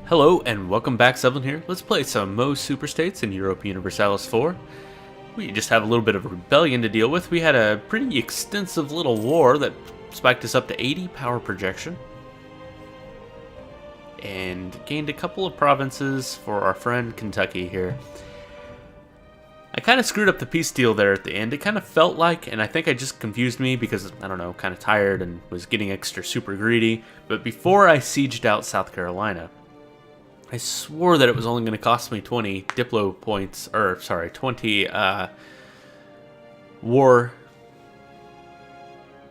Hello and welcome back, Sevlin here. Let's play some Mo Superstates in Europa Universalis 4. We just have a little bit of a rebellion to deal with. We had a pretty extensive little war that spiked us up to 80 power projection. And gained a couple of provinces for our friend Kentucky here. I kind of screwed up the peace deal there at the end. It kind of felt like, and I think I just confused me because, I don't know, kind of tired and was getting extra super greedy. But before I sieged out South Carolina, I swore that it was only going to cost me 20 Diplo points, or sorry, 20 war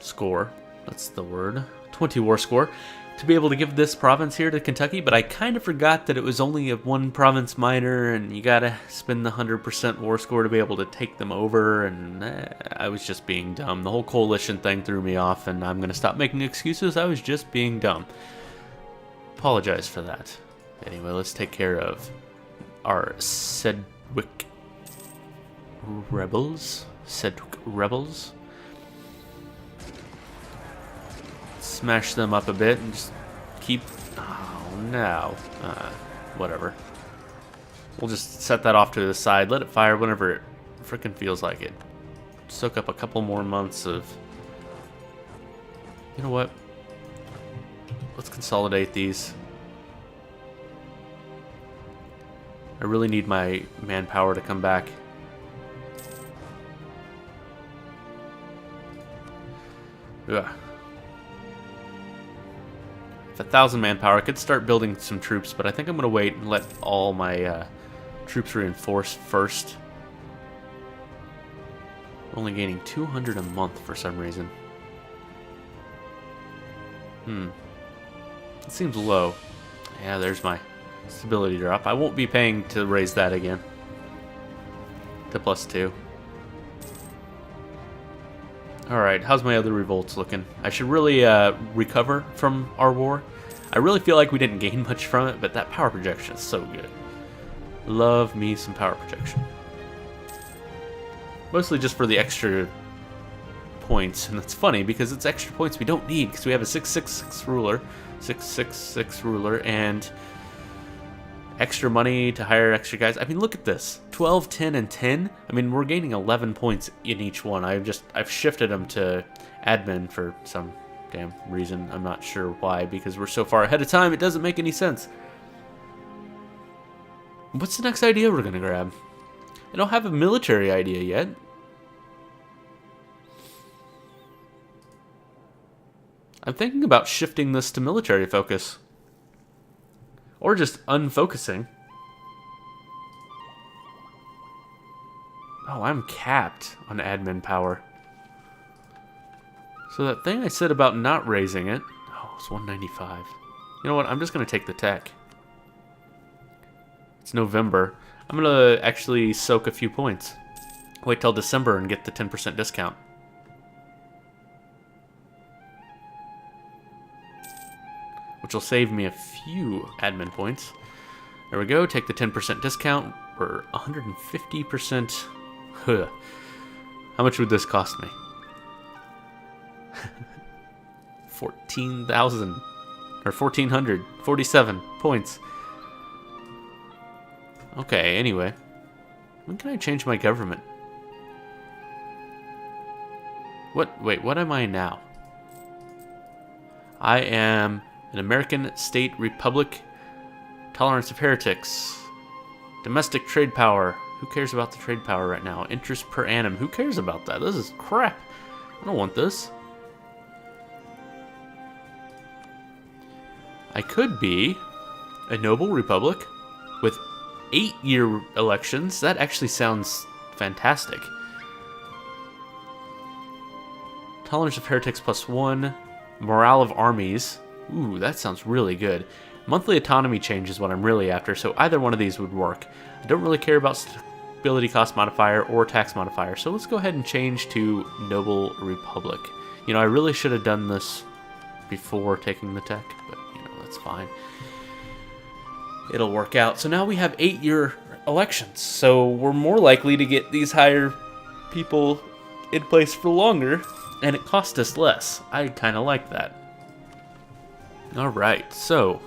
score. That's the word. 20 war score to be able to give this province here to Kentucky, but I kind of forgot that it was only a one province minor, and you gotta spend the 100% war score to be able to take them over, and I was just being dumb. The whole coalition thing threw me off, and I'm going to stop making excuses. I was just being dumb. Apologize for that. Anyway, let's take care of our Sedgwick rebels. Smash them up a bit and just keep... Oh, no. Whatever. We'll just set that off to the side. Let it fire whenever it frickin' feels like it. Soak up a couple more months of... You know what? Let's consolidate these. I really need my manpower to come back. Ugh. With 1,000 manpower, I could start building some troops, but I think I'm going to wait and let all my troops reinforce first. Only gaining 200 a month for some reason. It seems low. Yeah, there's my stability drop. I won't be paying to raise that again. To +2. Alright, how's my other revolts looking? I should really recover from our war. I really feel like we didn't gain much from it, but that power projection is so good. Love me some power projection. Mostly just for the extra points, and it's funny because it's extra points we don't need because we have a 666 ruler, 666 ruler, and extra money to hire extra guys. I mean, look at this. 12, 10, and 10. I mean, we're gaining 11 points in each one. I've shifted them to admin for some damn reason. I'm not sure why, because we're so far ahead of time, it doesn't make any sense. What's the next idea we're going to grab? I don't have a military idea yet. I'm thinking about shifting this to military focus. Or just unfocusing. Oh, I'm capped on admin power. So that thing I said about not raising it... Oh, it's 195. You know what? I'm just going to take the tech. It's November. I'm going to actually soak a few points. Wait till December and get the 10% discount. Which will save me a few admin points. There we go, take the 10% discount. We're 150%. Huh. How much would this cost me? 14,000. Or 1,447 points. Okay, anyway. When can I change my government? Wait, what am I now? I am... an American State Republic, tolerance of heretics, domestic trade power. Who cares about the trade power right now? Interest per annum. Who cares about that? This is crap. I don't want this. I could be a noble republic with 8-year elections. That actually sounds fantastic. Tolerance of heretics +1. Morale of armies. Ooh, that sounds really good. Monthly autonomy change is what I'm really after, so either one of these would work. I don't really care about stability cost modifier or tax modifier, so let's go ahead and change to Noble Republic. You know, I really should have done this before taking the tech, but, you know, that's fine. It'll work out. So now we have 8-year elections, so we're more likely to get these higher people in place for longer, and it cost us less. I kind of like that. Alright, so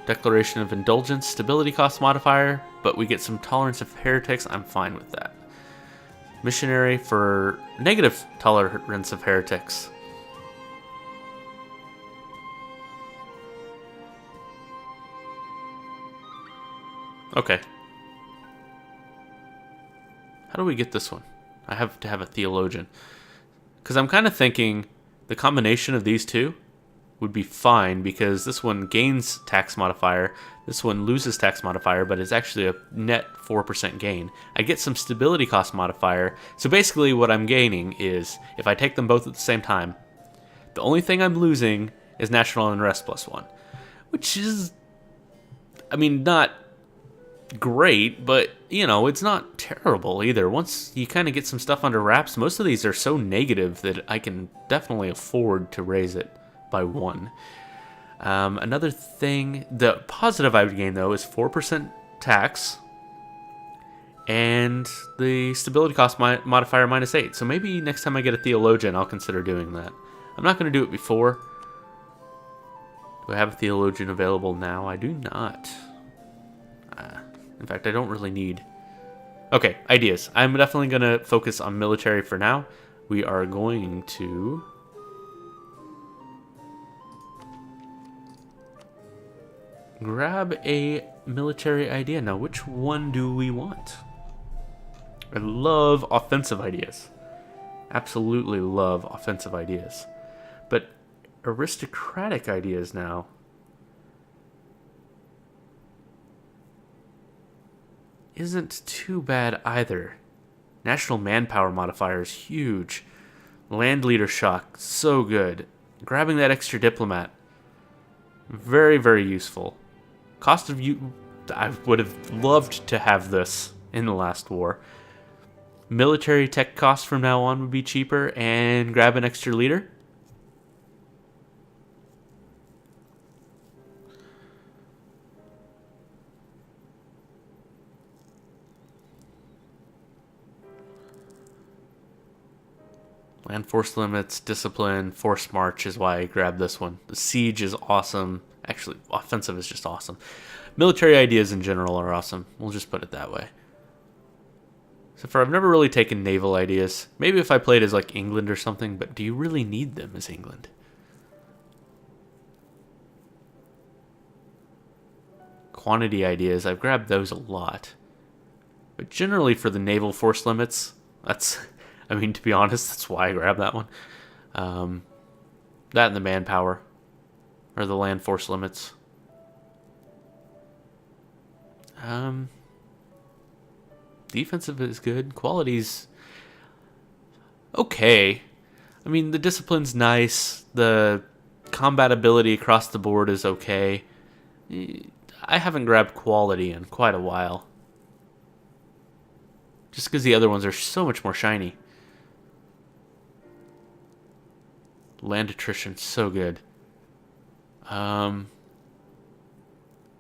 Declaration of Indulgence, stability cost modifier, but we get some tolerance of heretics. I'm fine with that. Missionary for negative tolerance of heretics. Okay. How do we get this one? I have to have a theologian. Because I'm kind of thinking the combination of these two would be fine, because this one gains tax modifier, this one loses tax modifier, but it's actually a net 4% gain. I get some stability cost modifier, so basically what I'm gaining is, if I take them both at the same time, the only thing I'm losing is national unrest +1, which is, I mean, not great, but, you know, it's not terrible either. Once you kind of get some stuff under wraps, most of these are so negative that I can definitely afford to raise it by 1. Another thing, the positive I would gain though is 4% tax and the stability cost modifier -8. So maybe next time I get a theologian, I'll consider doing that. I'm not going to do it before. Do I have a theologian available now? I do not. In fact, I don't really need... Okay, ideas. I'm definitely going to focus on military for now. We are going to... grab a military idea. Now, which one do we want? I love offensive ideas. Absolutely love offensive ideas. But aristocratic ideas now. Isn't too bad either. National manpower modifier is huge. Land leader shock, so good. Grabbing that extra diplomat, very, very useful. Cost of you, I would have loved to have this in the last war. Military tech costs from now on would be cheaper, and grab an extra leader. Land force limits, discipline, force march is why I grabbed this one. The siege is awesome. Actually, offensive is just awesome. Military ideas in general are awesome. We'll just put it that way. So far, I've never really taken naval ideas. Maybe if I played as like England or something, but do you really need them as England? Quantity ideas, I've grabbed those a lot. But generally for the naval force limits, that's... I mean, to be honest, that's why I grabbed that one. That and the manpower. Or the land force limits. Defensive is good. Quality's okay. I mean, the discipline's nice. The combat ability across the board is okay. I haven't grabbed quality in quite a while. Just because the other ones are so much more shiny. Land attrition, so good. I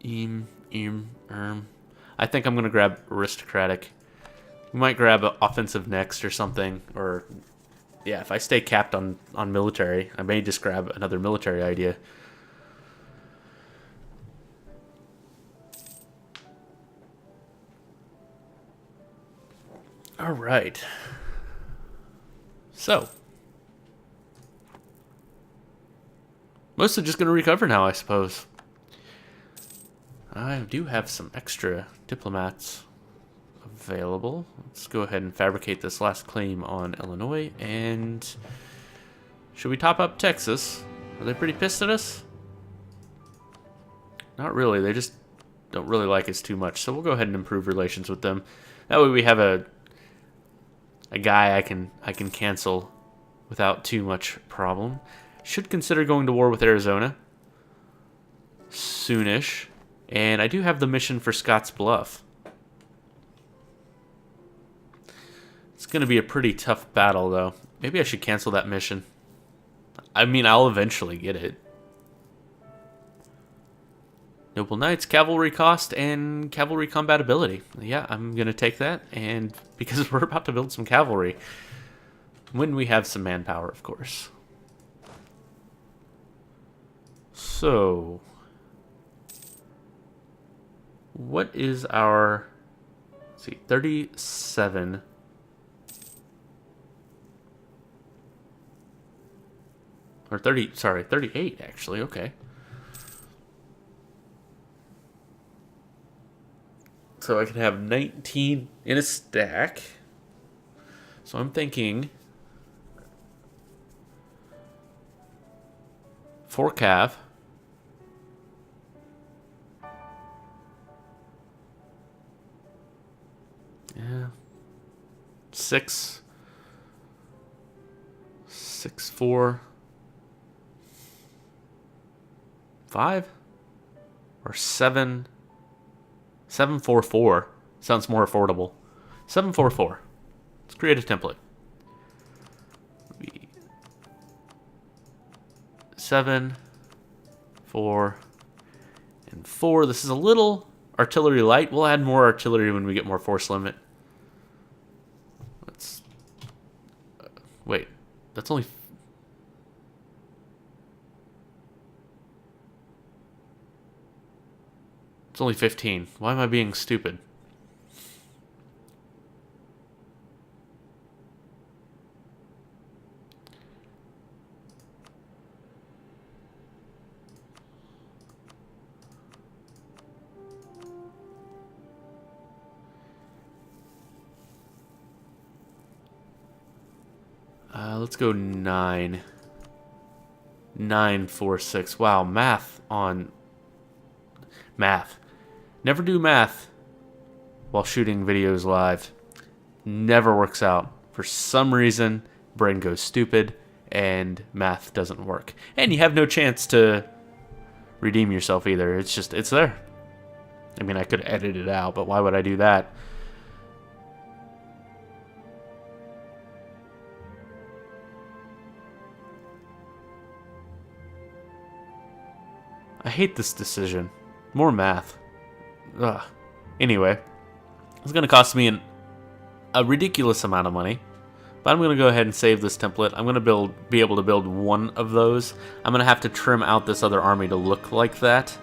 think I'm going to grab aristocratic. We might grab offensive next or something. Or, yeah, if I stay capped on military, I may just grab another military idea. All right. So, mostly just going to recover now, I suppose. I do have some extra diplomats available. Let's go ahead and fabricate this last claim on Illinois. And should we top up Texas? Are they pretty pissed at us? Not really. They just don't really like us too much. So we'll go ahead and improve relations with them. That way we have a guy I can cancel without too much problem. Should consider going to war with Arizona soonish. And I do have the mission for Scott's Bluff. It's going to be a pretty tough battle, though. Maybe I should cancel that mission. I mean, I'll eventually get it. Noble Knights, cavalry cost, and cavalry combat ability. Yeah, I'm going to take that. And because we're about to build some cavalry. When we have some manpower, of course. So, What is our... Let's see, 37... Or 30, sorry, 38 actually, okay. So I can have 19 in a stack. So I'm thinking 4 cav. Yeah. 6. 6, 4. 5 or 7. 744 sounds more affordable. 744. Let's create a template. 7, 4, and 4. This is a little artillery light. We'll add more artillery when we get more force limit. Let's wait. That's only. It's only 15. Why am I being stupid? Let's go 9. 9, 4, 6. Wow, math on... Math. Never do math while shooting videos live. Never works out. For some reason, brain goes stupid and math doesn't work. And you have no chance to redeem yourself either. It's just, it's there. I mean, I could edit it out, but why would I do that? I hate this decision. More math. Ugh. Anyway, it's going to cost me a ridiculous amount of money, but I'm going to go ahead and save this template. I'm going to be able to build one of those. I'm going to have to trim out this other army to look like that.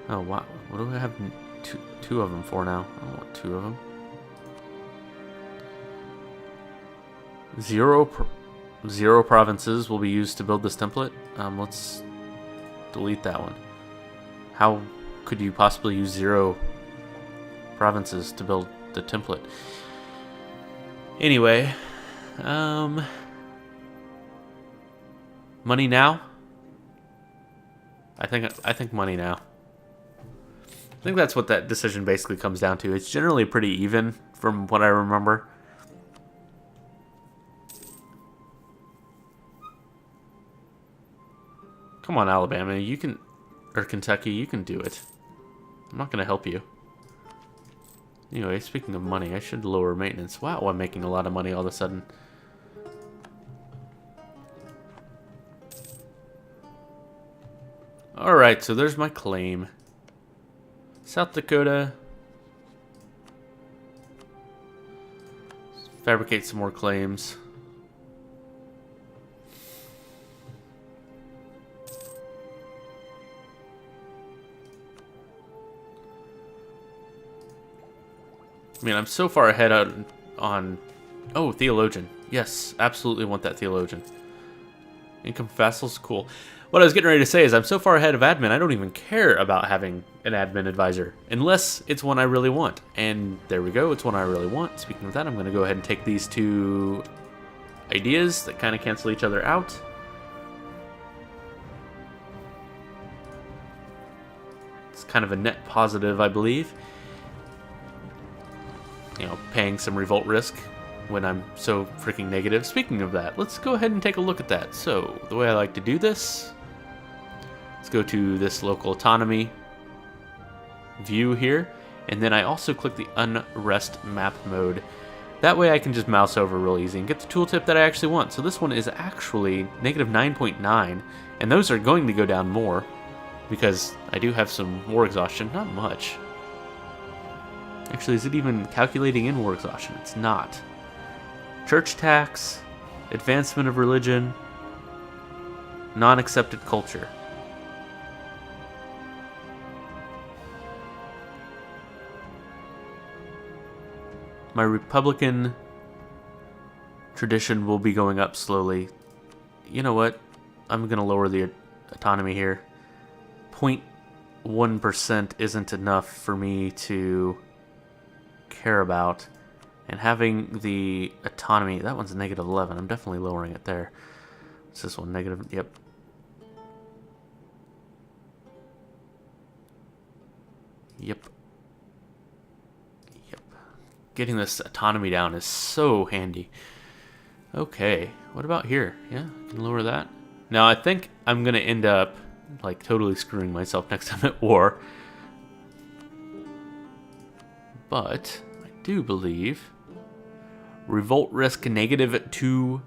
Oh, wow. What do I have two of them for now? I don't want 2 of them. Zero provinces will be used to build this template. Let's delete that one. How could you possibly use 0 provinces to build the template? Anyway, money now. I think money now. I think that's what that decision basically comes down to. It's generally pretty even from what I remember. Come on, Alabama, you can, or Kentucky, you can do it. I'm not going to help you. Anyway, speaking of money, I should lower maintenance. Wow, I'm making a lot of money all of a sudden. Alright, so there's my claim. South Dakota. Fabricate some more claims. I mean, I'm so far ahead on... Oh, theologian. Yes, absolutely want that theologian. Income vassals, cool. What I was getting ready to say is I'm so far ahead of admin, I don't even care about having an admin advisor. Unless it's one I really want. And there we go, it's one I really want. Speaking of that, I'm going to go ahead and take these 2 ideas that kind of cancel each other out. It's kind of a net positive, I believe. You know, paying some revolt risk when I'm so freaking negative. Speaking of that, let's go ahead and take a look at that. So, the way I like to do this, let's go to this local autonomy view here, and then I also click the unrest map mode. That way I can just mouse over real easy and get the tooltip that I actually want. So this one is actually negative 9.9, and those are going to go down more because I do have some war exhaustion. Not much. Actually, is it even calculating in war exhaustion? It's not. Church tax, advancement of religion, non-accepted culture. My Republican tradition will be going up slowly. You know what? I'm going to lower the autonomy here. 0.1% isn't enough for me to care about. And having the autonomy, that one's negative 11. I'm definitely lowering it there. What's this one? Negative, yep. Yep. Yep. Getting this autonomy down is so handy. Okay, what about here? Yeah, I can lower that. Now, I think I'm going to end up, like, totally screwing myself next time at war. But I do believe revolt risk negative to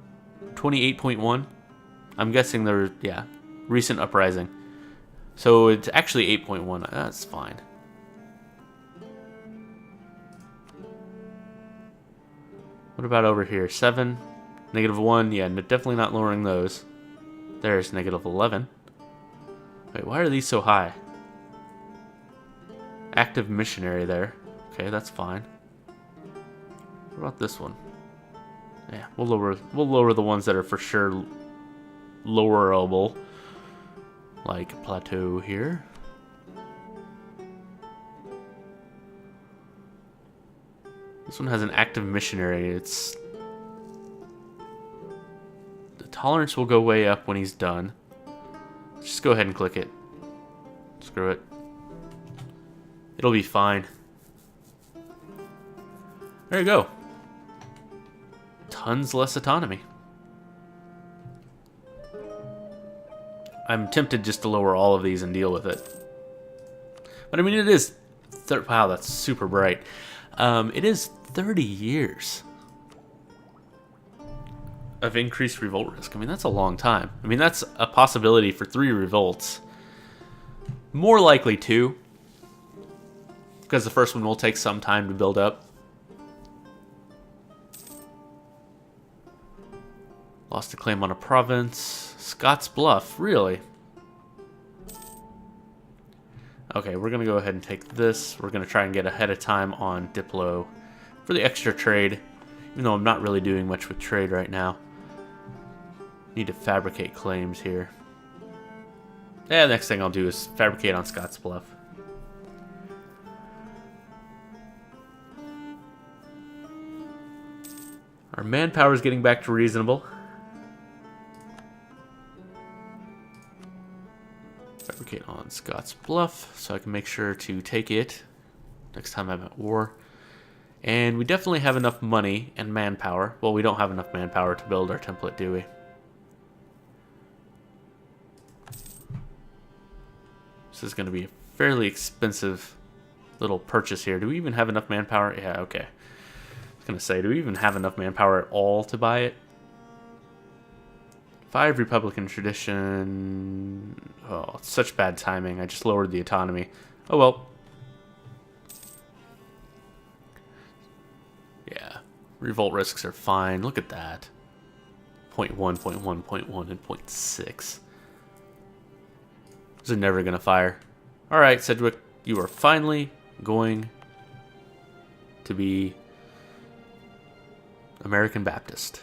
28.1. I'm guessing there's, yeah, recent uprising. So it's actually 8.1. That's fine. What about over here? 7, negative 1. Yeah, definitely not lowering those. There's negative 11. Wait, why are these so high? Active missionary there. Okay, that's fine. What about this one? Yeah, we'll lower the ones that are for sure lowerable. Like plateau here. This one has an active missionary. It's the tolerance will go way up when he's done. Just go ahead and click it. Screw it. It'll be fine. There you go. Tons less autonomy. I'm tempted just to lower all of these and deal with it. But I mean, it is... Wow, that's super bright. It is 30 years of increased revolt risk. I mean, that's a long time. I mean, that's a possibility for 3 revolts. More likely 2. Because the first one will take some time to build up. Lost a claim on a province. Scott's Bluff, really? Okay, we're going to go ahead and take this. We're going to try and get ahead of time on Diplo for the extra trade. Even though I'm not really doing much with trade right now. Need to fabricate claims here. Yeah, the next thing I'll do is fabricate on Scott's Bluff. Our manpower is getting back to reasonable. Fabricate on Scott's Bluff so I can make sure to take it next time I'm at war. And we definitely have enough money and manpower. Well, we don't have enough manpower to build our template, do we? This is going to be a fairly expensive little purchase here. Do we even have enough manpower? Yeah, okay. I was going to say, do we even have enough manpower at all to buy it? 5 Republican tradition. Oh, it's such bad timing. I just lowered the autonomy. Oh well. Yeah. Revolt risks are fine. Look at that. 0.1, 0.1, 0.1, and 0.6. Those are never going to fire. Alright, Sedgwick. You are finally going to be American Baptist.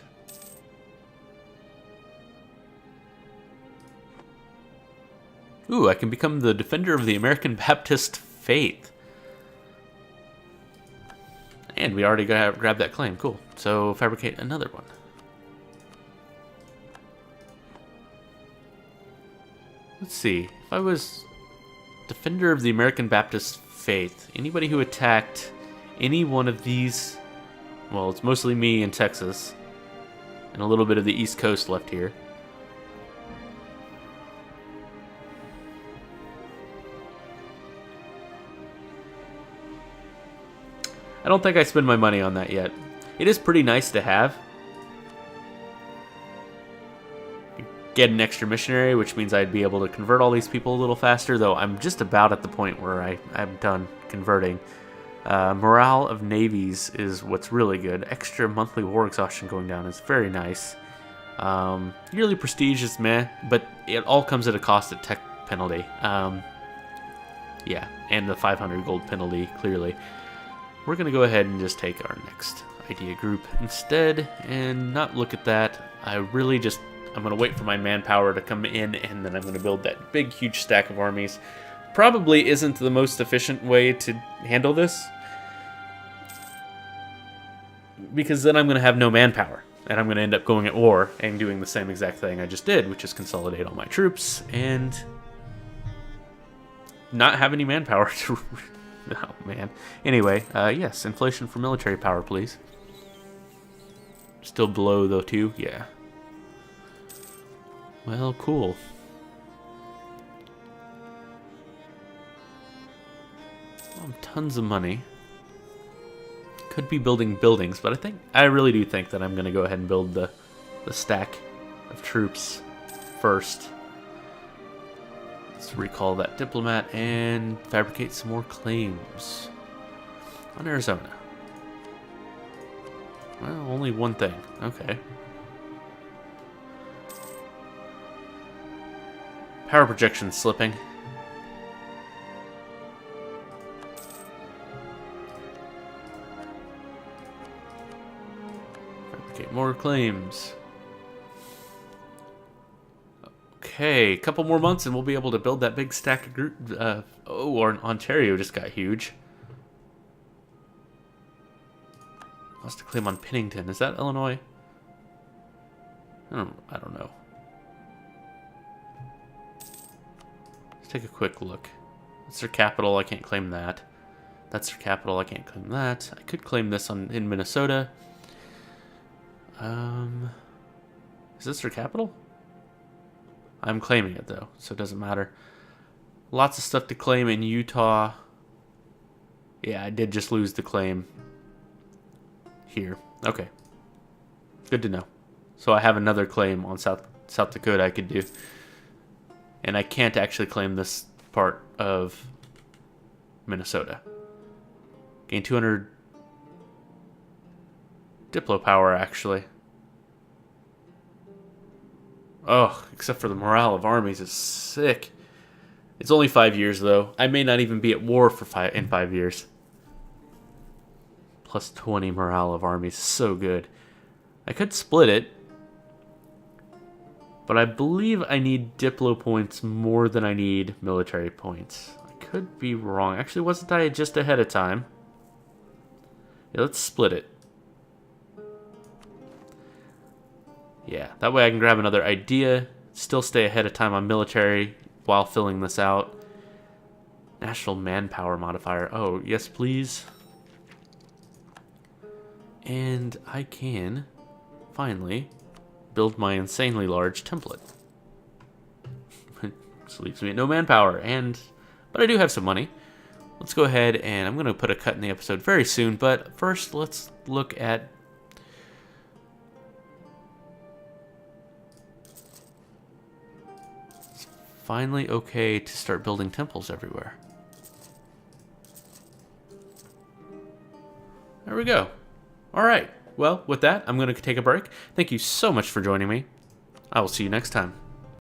Ooh, I can become the defender of the American Baptist faith. And we already grabbed that claim. Cool. So fabricate another one. Let's see. If I was defender of the American Baptist faith, anybody who attacked any one of these... Well, it's mostly me in Texas. And a little bit of the East Coast left here. I don't think I spend my money on that yet. It is pretty nice to have. Get an extra missionary, which means I'd be able to convert all these people a little faster, though I'm just about at the point where I'm done converting. Morale of navies is what's really good. Extra monthly war exhaustion going down is very nice. Yearly prestige is meh, but it all comes at a cost of tech penalty. Yeah, and the 500 gold penalty, clearly. we're going to go ahead and just take our next idea group instead and not look at that. I'm going to wait for my manpower to come in, and then I'm going to build that big, huge stack of armies. Probably isn't the most efficient way to handle this, because then I'm going to have no manpower, and I'm going to end up going at war and doing the same exact thing I just did, which is consolidate all my troops and not have any manpower to... Oh, man. Anyway, yes, inflation for military power, please. Still below, though, too? Yeah. Well, cool. Tons of money. Could be building buildings, but I really do think that I'm going to go ahead and build the stack of troops first. Let's recall that diplomat and fabricate some more claims on Arizona. Well, only one thing. Okay. Power projection slipping. Fabricate more claims. Okay, a couple more months and we'll be able to build that big stack of group. Ontario just got huge. Lost a claim on Pennington. Is that Illinois? I don't know. Let's take a quick look. That's their capital. I can't claim that. That's their capital. I can't claim that. I could claim this in Minnesota. Is this their capital? I'm claiming it, though, so it doesn't matter. Lots of stuff to claim in Utah. Yeah, I did just lose the claim here. Okay. Good to know. So I have another claim on South Dakota I could do. And I can't actually claim this part of Minnesota. Gain 200 Diplo power, actually. Oh, except for the morale of armies is sick. It's only 5 years, though. I may not even be at war in 5 years. Plus 20 morale of armies. So good. I could split it. But I believe I need Diplo points more than I need military points. I could be wrong. Actually, wasn't I just ahead of time? Yeah, let's split it. Yeah, that way I can grab another idea, still stay ahead of time on military while filling this out. National manpower modifier. Oh, yes, please. And I can finally build my insanely large template. This leaves me at no manpower, but I do have some money. Let's go ahead and I'm going to put a cut in the episode very soon, but first let's look at finally okay to start building temples everywhere. There we go. All right. Well, with that, I'm going to take a break. Thank you so much for joining me. I will see you next time.